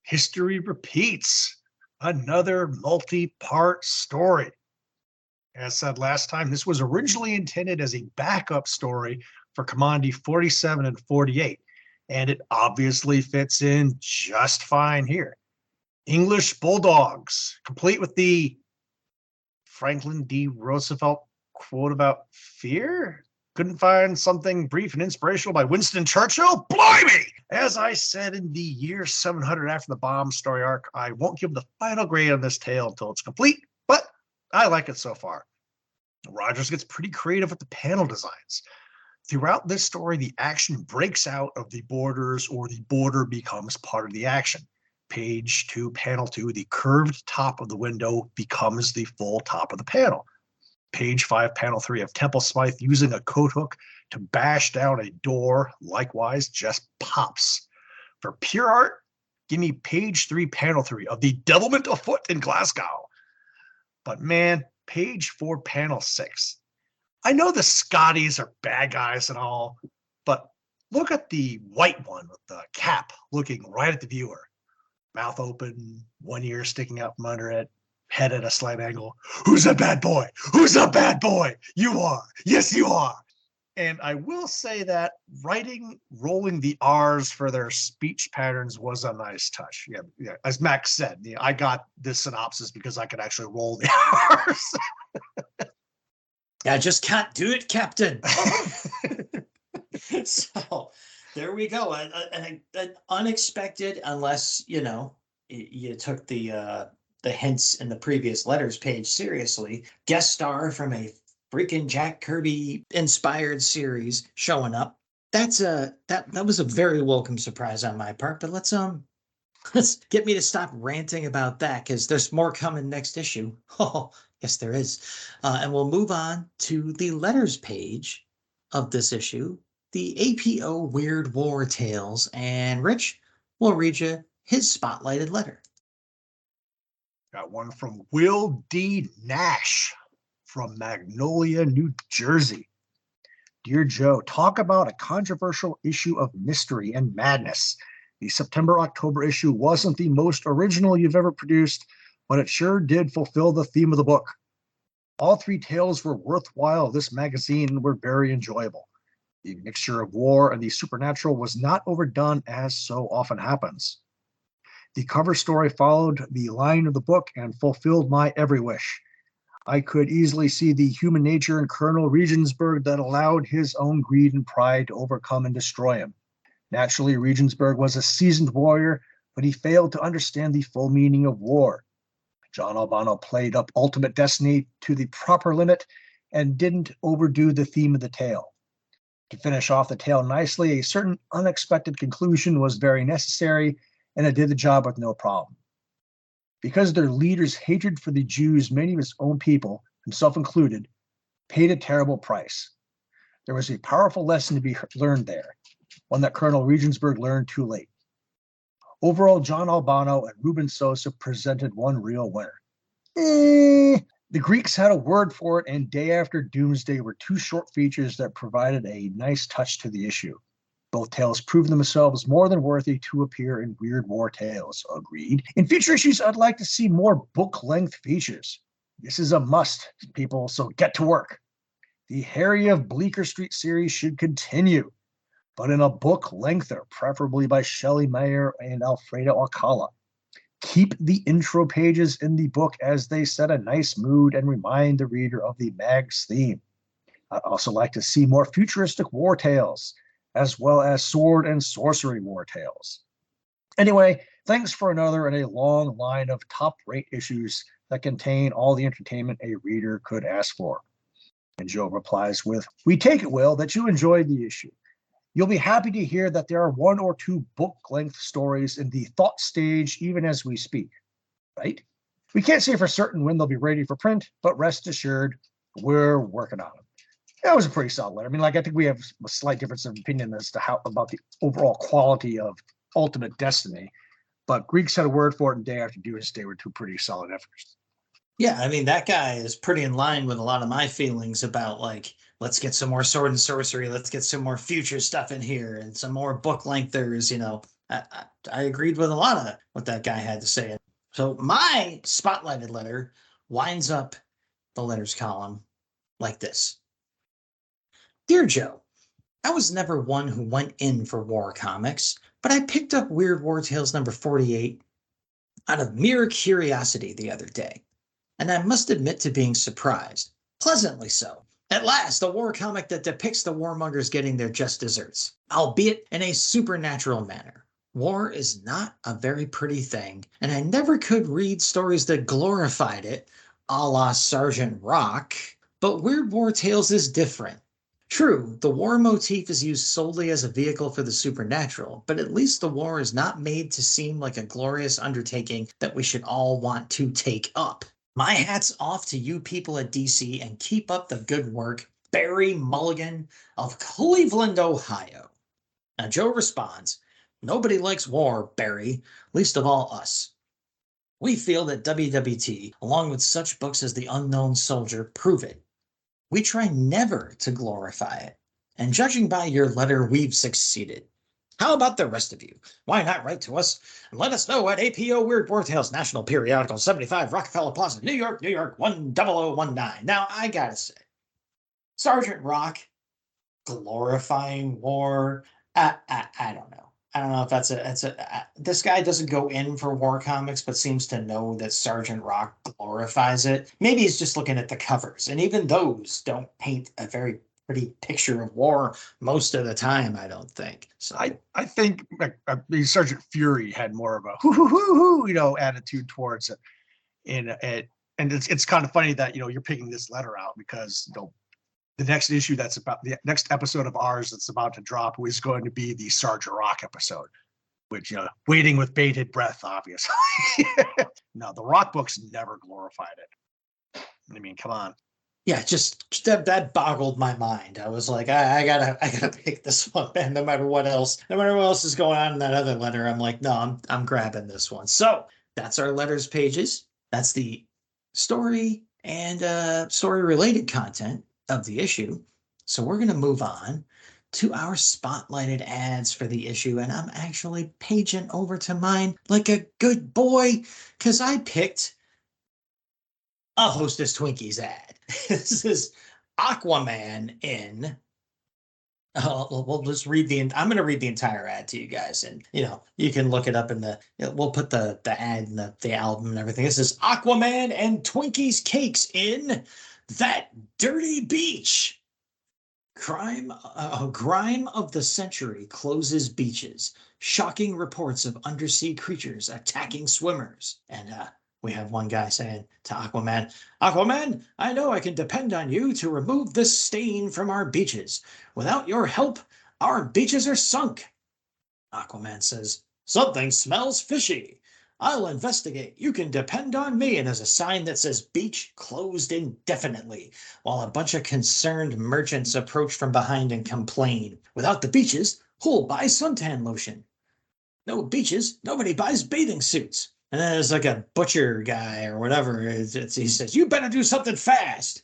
History repeats. Another multi-part story. As said last time, this was originally intended as a backup story for Commandy 47 and 48, and it obviously fits in just fine here. English Bulldogs, complete with the Franklin D. Roosevelt quote about fear? Couldn't find something brief and inspirational by Winston Churchill? Blimey! As I said in the year 700 after the bomb story arc, I won't give the final grade on this tale until it's complete, but I like it so far. Rogers gets pretty creative with the panel designs. Throughout this story, the action breaks out of the borders, or the border becomes part of the action. Page 2, panel 2, the curved top of the window becomes the full top of the panel. Page 5, panel 3 of Temple Smythe using a coat hook to bash down a door, likewise, just pops. For pure art, give me page 3, panel 3 of the Devilment Afoot in Glasgow. But man, page 4, panel 6. I know the Scotties are bad guys and all, but look at the white one with the cap looking right at the viewer. Mouth open, one ear sticking out from under it, head at a slight angle. Who's a bad boy? Who's a bad boy? You are. Yes, you are. And I will say that rolling the R's for their speech patterns was a nice touch. Yeah. As Max said, I got this synopsis because I could actually roll the R's. I just can't do it, Captain. So there we go. An unexpected, unless you took the hints in the previous letters page seriously. Guest star from a freaking Jack Kirby inspired series showing up. That was a very welcome surprise on my part. But let's get me to stop ranting about that, because there's more coming next issue. Oh, yes, there is. And we'll move on to the letters page of this issue, the APO Weird War Tales. And Rich will read you his spotlighted letter. Got one from Will D. Nash from Magnolia, New Jersey. Dear Joe, talk about a controversial issue of mystery and madness. The September-October issue wasn't the most original you've ever produced, but it sure did fulfill the theme of the book. All three tales were worthwhile. This magazine were very enjoyable. The mixture of war and the supernatural was not overdone, as so often happens. The cover story followed the line of the book and fulfilled my every wish. I could easily see the human nature in Colonel Regensburg that allowed his own greed and pride to overcome and destroy him. Naturally, Regensburg was a seasoned warrior, but he failed to understand the full meaning of war. John Albano played up ultimate destiny to the proper limit and didn't overdo the theme of the tale. To finish off the tale nicely, a certain unexpected conclusion was very necessary, and it did the job with no problem. Because of their leader's hatred for the Jews, many of his own people, himself included, paid a terrible price. There was a powerful lesson to be learned there, one that Colonel Regensburg learned too late. Overall, John Albano and Ruben Sosa presented one real winner. The Greeks had a word for it, and Day After Doomsday were two short features that provided a nice touch to the issue. Both tales proved themselves more than worthy to appear in Weird War Tales. Agreed. In future issues, I'd like to see more book-length features. This is a must, people, so get to work. The Harry of Bleecker Street series should continue, but in a book-lengther, preferably by Shelley Mayer and Alfredo Alcala. Keep the intro pages in the book, as they set a nice mood and remind the reader of the mag's theme. I'd also like to see more futuristic war tales, as well as sword and sorcery war tales. Anyway, thanks for another in a long line of top-rate issues that contain all the entertainment a reader could ask for. And Joe replies with, "We take it, Will, that you enjoyed the issue. You'll be happy to hear that there are one or two book-length stories in the thought stage even as we speak, right? We can't say for certain when they'll be ready for print, but rest assured, we're working on them." That was a pretty solid letter. I mean, I think we have a slight difference of opinion as to how about the overall quality of Ultimate Destiny, but Greeks had a word for it, and Day After Doomsday were two pretty solid efforts. Yeah, I mean, that guy is pretty in line with a lot of my feelings about, let's get some more sword and sorcery, let's get some more future stuff in here, and some more book lengthers. I agreed with a lot of what that guy had to say. So my spotlighted letter winds up the letters column like this. Dear Joe, I was never one who went in for war comics, but I picked up Weird War Tales number 48 out of mere curiosity the other day, and I must admit to being surprised, pleasantly so. At last, a war comic that depicts the warmongers getting their just desserts, albeit in a supernatural manner. War is not a very pretty thing, and I never could read stories that glorified it, a la Sergeant Rock, but Weird War Tales is different. True, the war motif is used solely as a vehicle for the supernatural, but at least the war is not made to seem like a glorious undertaking that we should all want to take up. My hat's off to you people at DC, and keep up the good work. Barry Mulligan of Cleveland, Ohio. Now Joe responds, "Nobody likes war, Barry, least of all us. We feel that WWT, along with such books as The Unknown Soldier, prove it. We try never to glorify it, and judging by your letter, we've succeeded. How about the rest of you? Why not write to us and let us know at APO Weird War Tales, National Periodical, 75 Rockefeller Plaza, New York, 10019. Now, I gotta say, Sergeant Rock glorifying war, I don't know. I don't know if this guy doesn't go in for war comics, but seems to know that Sergeant Rock glorifies it. Maybe he's just looking at the covers, and even those don't paint a very pretty picture of war most of the time, I don't think. So I think Sergeant Fury had more of a hoo hoo hoo hoo attitude towards it, and it's kind of funny that you're picking this letter out because the next issue the next episode of ours that's about to drop is going to be the Sergeant Rock episode, which waiting with bated breath, obviously. No, the Rock books never glorified it. I mean, come on. yeah, just that boggled my mind. I was like, I gotta pick this one, man. No matter what else is going on in that other letter, I'm like, no, I'm grabbing this one. So that's our letters pages. That's the story and story related content of the issue. So we're gonna move on to our spotlighted ads for the issue, and I'm actually paging over to mine like a good boy because I picked a Hostess Twinkies ad. This is Aquaman in. We'll just read I'm going to read the entire ad to you guys, and you can look it up in we'll put the ad and the album and everything. This is Aquaman and Twinkies Cakes in That Dirty Beach. Grime of the century closes beaches. Shocking reports of undersea creatures attacking swimmers. And we have one guy saying to Aquaman, Aquaman, I know I can depend on you to remove this stain from our beaches. Without your help, our beaches are sunk. Aquaman says, something smells fishy. I'll investigate. You can depend on me. And there's a sign that says beach closed indefinitely, while a bunch of concerned merchants approach from behind and complain. Without the beaches, who'll buy suntan lotion? No beaches, nobody buys bathing suits. And then there's like a butcher guy or whatever. He says, you better do something fast.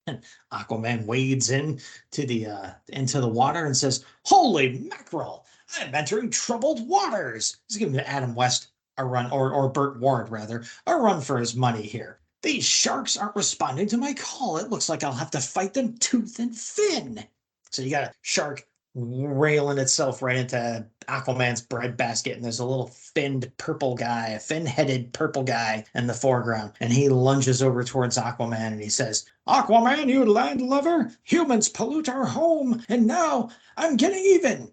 And Aquaman wades into the water and says, holy mackerel, I'm entering troubled waters. He's giving Adam West a run, or Burt Ward rather, a run for his money here. These sharks aren't responding to my call. It looks like I'll have to fight them tooth and fin. So you got a shark railing itself right into Aquaman's breadbasket, and there's a little fin-headed purple guy in the foreground, and he lunges over towards Aquaman and he says, Aquaman, you landlubber, humans pollute our home, and now I'm getting even.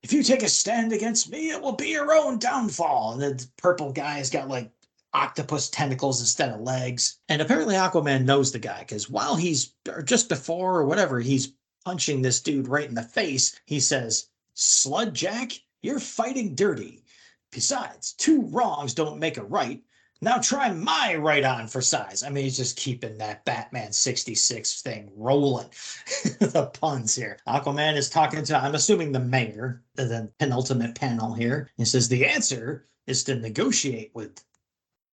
If you take a stand against me, it will be your own downfall. And the purple guy has got like octopus tentacles instead of legs. And apparently Aquaman knows the guy, because while he's, or just before or whatever, he's punching this dude right in the face, he says, Sludjack, you're fighting dirty. Besides, two wrongs don't make a right. Now try my right on for size. I mean, he's just keeping that Batman 66 thing rolling. The puns here. Aquaman is talking to, I'm assuming, the mayor, the penultimate panel here. He says, the answer is to negotiate with,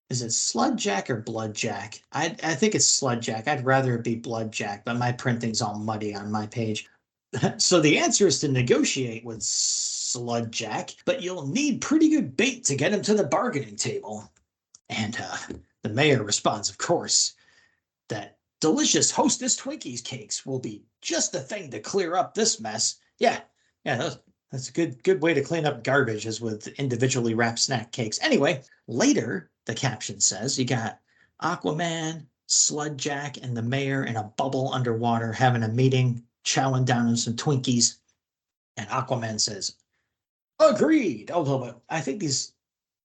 is it Sludjack or Bloodjack? I think it's Sludjack. I'd rather it be Bloodjack, but my printing's all muddy on my page. So the answer is to negotiate with Sludjack, but you'll need pretty good bait to get him to the bargaining table. And the mayor responds, of course, that delicious Hostess Twinkies cakes will be just the thing to clear up this mess. Yeah, that's a good way to clean up garbage, is with individually wrapped snack cakes. Anyway, later, the caption says, you got Aquaman, Sludjack, and the mayor in a bubble underwater having a meeting, chowing down on some Twinkies. And Aquaman says, agreed. Although I think these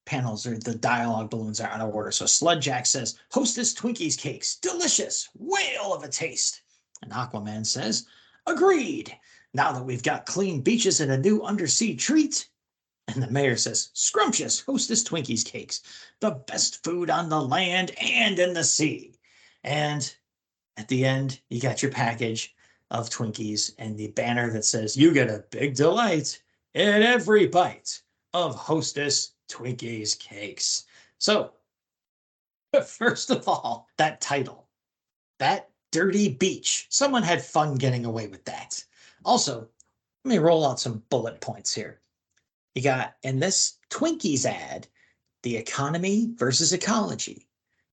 panels, or the dialogue balloons, are out of order. So Sludjack says, Hostess Twinkies cakes, delicious, whale of a taste. And Aquaman says, agreed. Now that we've got clean beaches and a new undersea treat. And the mayor says, scrumptious Hostess Twinkies cakes, the best food on the land and in the sea. And at the end, you got your package of Twinkies and the banner that says, you get a big delight in every bite of Hostess Twinkies cakes. So, first of all, that title, That Dirty Beach. Someone had fun getting away with that. Also, let me roll out some bullet points here. You got, in this Twinkies ad, the economy versus ecology.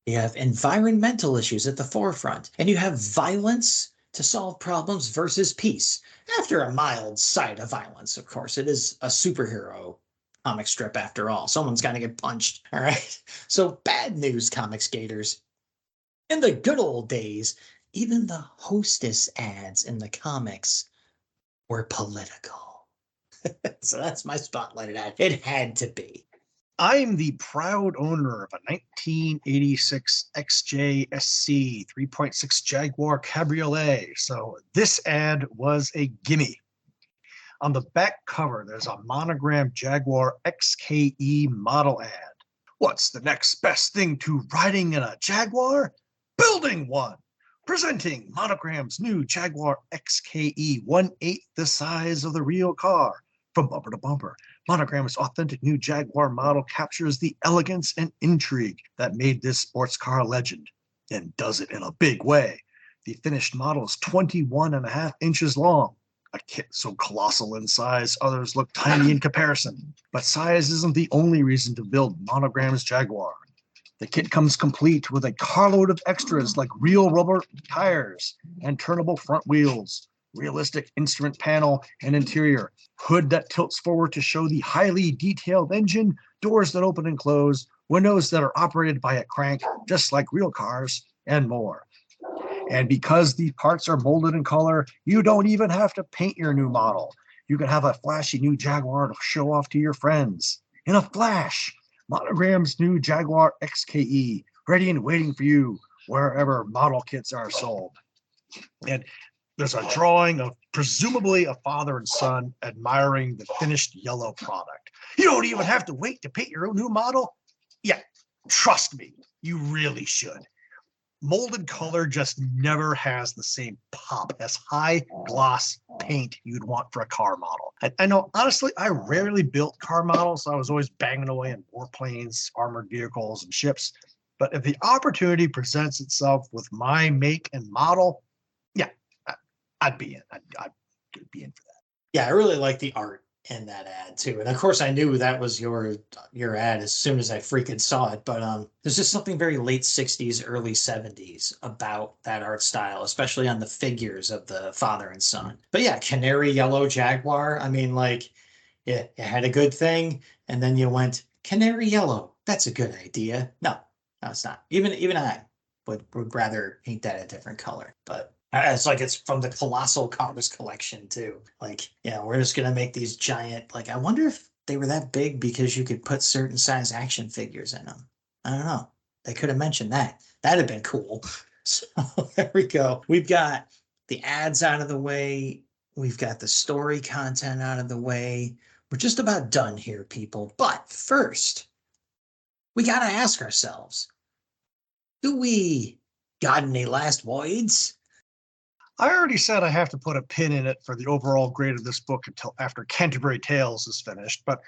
You have environmental issues at the forefront, and you have violence to solve problems versus peace, after a mild side of violence. Of course, it is a superhero comic strip after all. Someone's got to get punched, all right? So bad news, comic skaters. In the good old days, even the hostess ads in the comics were political. So that's my spotlighted ad. It had to be. I'm the proud owner of a 1986 XJSC 3.6 Jaguar Cabriolet, so this ad was a gimme. On the back cover, there's a monogrammed Jaguar XKE model ad. What's the next best thing to riding in a Jaguar? Building one! Presenting Monogram's new Jaguar XKE 1/8 the size of the real car. From bumper to bumper, Monogram's authentic new Jaguar model captures the elegance and intrigue that made this sports car a legend, and does it in a big way. The finished model is 21.5 inches long, a kit so colossal in size others look tiny in comparison. But size isn't the only reason to build Monogram's Jaguar. The kit comes complete with a carload of extras like real rubber tires and turnable front wheels, realistic instrument panel and interior, hood that tilts forward to show the highly detailed engine, doors that open and close, windows that are operated by a crank, just like real cars, and more. And because these parts are molded in color, you don't even have to paint your new model. You can have a flashy new Jaguar to show off to your friends. In a flash, Monogram's new Jaguar XKE, ready and waiting for you wherever model kits are sold. And there's a drawing of presumably a father and son admiring the finished yellow product. You don't even have to wait to paint your own new model. Yeah, trust me, you really should. Molded color just never has the same pop as high gloss paint you'd want for a car model. I know, honestly, I rarely built car models. So I was always banging away in warplanes, armored vehicles, and ships. But if the opportunity presents itself with my make and model, yeah, I'd be in. I'd be in for that. Yeah, I really like the art in that ad too. And of course I knew that was your ad as soon as I freaking saw it. But there's just something very late 60s, early 70s about that art style, especially on the figures of the father and son. But yeah, canary yellow Jaguar. I mean, like, yeah, you had a good thing, and then you went canary yellow. That's a good idea. No, it's not. Even I would rather paint that a different color. But it's like it's from the Colossal Cars collection too. Like, we're just gonna make these giant. Like, I wonder if they were that big because you could put certain size action figures in them. I don't know. They could have mentioned that. That'd have been cool. So there we go. We've got the ads out of the way. We've got the story content out of the way. We're just about done here, people. But first, we gotta ask ourselves: do we got any last words? I already said I have to put a pin in it for the overall grade of this book until after Canterbury Tales is finished, but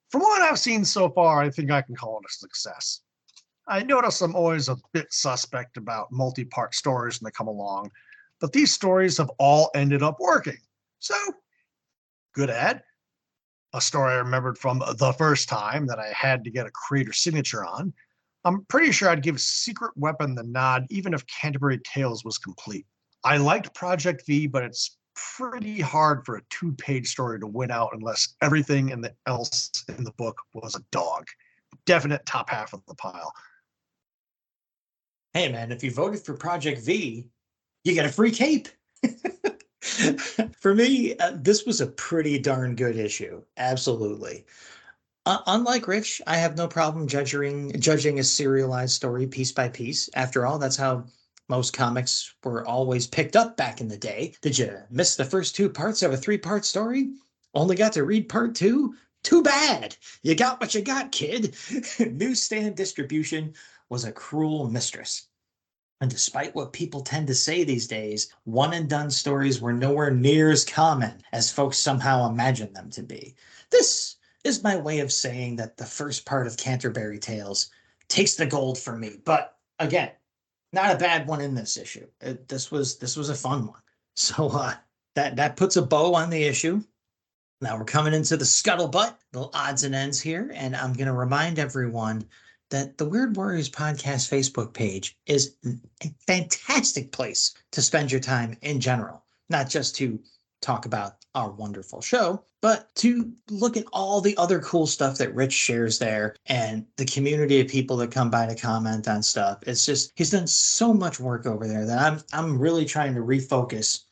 from what I've seen so far, I think I can call it a success. I notice I'm always a bit suspect about multi-part stories when they come along, but these stories have all ended up working. So, good ad. A story I remembered from the first time that I had to get a creator signature on. I'm pretty sure I'd give Secret Weapon the nod even if Canterbury Tales was complete. I liked Project V, but it's pretty hard for a 2-page story to win out unless everything else in the book was a dog. Definite top half of the pile. Hey man, if you voted for Project V, you get a free cape. For me, this was a pretty darn good issue. Absolutely. Unlike Rich, I have no problem judging a serialized story piece by piece. After all, that's how most comics were always picked up back in the day. Did you miss the first 2 parts of a 3-part story? Only got to read part 2? Too bad. You got what you got, kid. Newsstand distribution was a cruel mistress. And despite what people tend to say these days, one-and-done stories were nowhere near as common as folks somehow imagine them to be. This is my way of saying that the first part of Canterbury Tales takes the gold for me. But again, not a bad one in this issue. This was a fun one. So that puts a bow on the issue. Now we're coming into the scuttlebutt, the odds and ends here, and I'm going to remind everyone that the Weird Warriors podcast Facebook page is a fantastic place to spend your time in general, not just to talk about our wonderful show, but to look at all the other cool stuff that Rich shares there and the community of people that come by to comment on stuff. It's just, he's done so much work over there that I'm really trying to refocus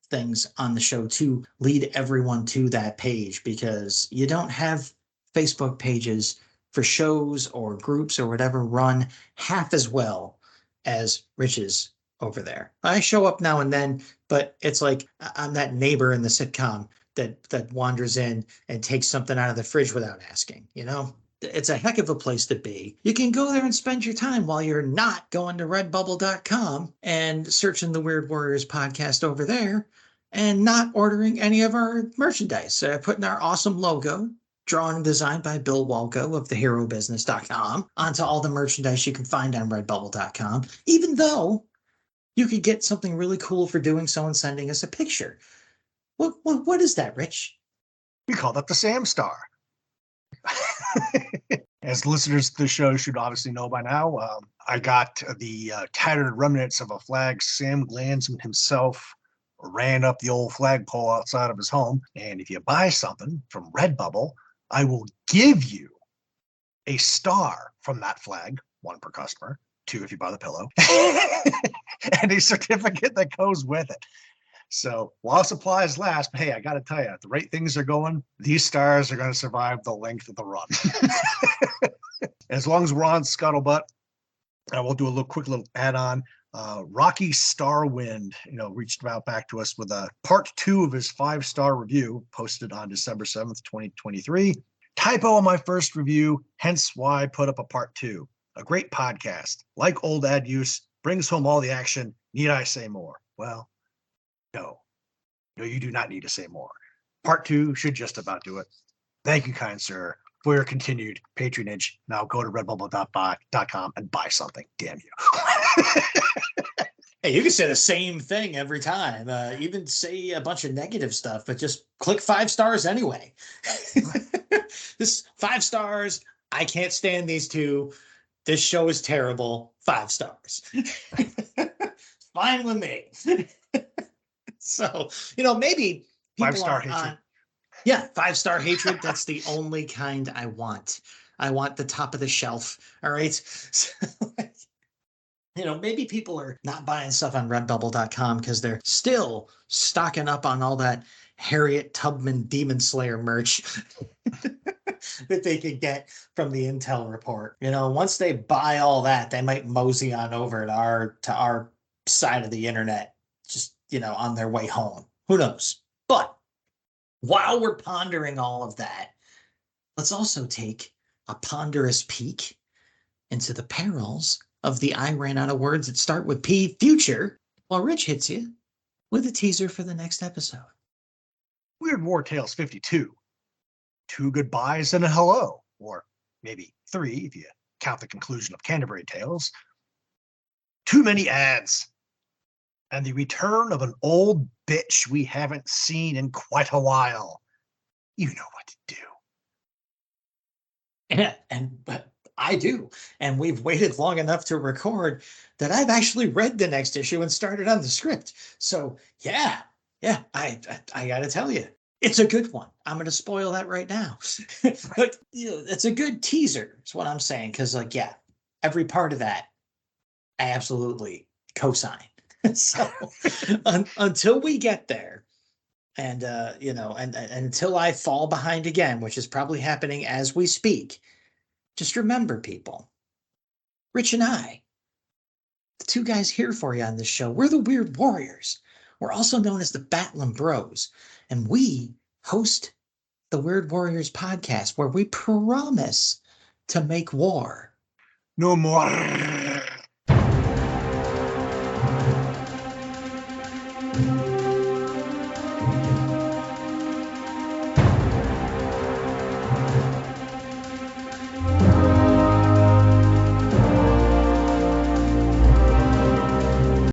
things on the show to lead everyone to that page, because you don't have Facebook pages for shows or groups or whatever run half as well as Rich's over there. I show up now and then, but it's like I'm that neighbor in the sitcom that wanders in and takes something out of the fridge without asking, you know? It's a heck of a place to be. You can go there and spend your time while you're not going to redbubble.com and searching the Weird Warriors podcast over there and not ordering any of our merchandise. Putting our awesome logo, drawn and designed by Bill Walko of theherobusiness.com, onto all the merchandise you can find on redbubble.com, even though you could get something really cool for doing so and sending us a picture. What is that, Rich? We call that the Sam Star. As listeners to the show should obviously know by now, I got the tattered remnants of a flag Sam Glansman himself ran up the old flagpole outside of his home. And if you buy something from Redbubble, I will give you a star from that flag, 1 per customer, 2 if you buy the pillow, and a certificate that goes with it. So while supplies last, but hey, I got to tell you, at the rate things are going, these stars are going to survive the length of the run. As long as we're on Scuttlebutt, we'll do a quick little add-on. Rocky Starwind, reached out back to us with a part 2 of his 5-star review posted on December 7th, 2023. Typo on my first review, hence why I put up a part 2. A great podcast. Like old ad use, brings home all the action. Need I say more? Well, no, you do not need to say more. Part 2 should just about do it. Thank you, kind sir, for your continued patronage. Now go to redbubble.com and buy something. Damn you. Hey, you can say the same thing every time. Even say a bunch of negative stuff, but just click 5 stars anyway. This 5 stars. I can't stand these two. This show is terrible. 5 stars. Fine with me. So, maybe people 5-star hatred. Yeah, 5-star hatred. That's the only kind I want. I want the top of the shelf. All right. So, maybe people are not buying stuff on redbubble.com because they're still stocking up on all that Harriet Tubman Demon Slayer merch that they could get from the Intel report. Once they buy all that, they might mosey on over to our side of the internet, just, on their way home. Who knows? But while we're pondering all of that, let's also take a ponderous peek into the perils of the I ran out of words that start with P future, while Rich hits you with a teaser for the next episode. Weird War Tales 52. 2 goodbyes and a hello, or maybe 3 if you count the conclusion of Canterbury Tales. Too many ads. And the return of an old bitch we haven't seen in quite a while. You know what to do. Yeah, but I do. And we've waited long enough to record that I've actually read the next issue and started on the script. So yeah, I got to tell you, it's a good one. I'm going to spoil that right now. But it's a good teaser is what I'm saying. Because every part of that, I absolutely co-sign. So until we get there, and and until I fall behind again, which is probably happening as we speak, just remember, people, Rich and I, the 2 guys here for you on this show, we're the Weird Warriors. We're also known as the Batlin Bros, and we host the Weird Warriors podcast, where we promise to make war No more.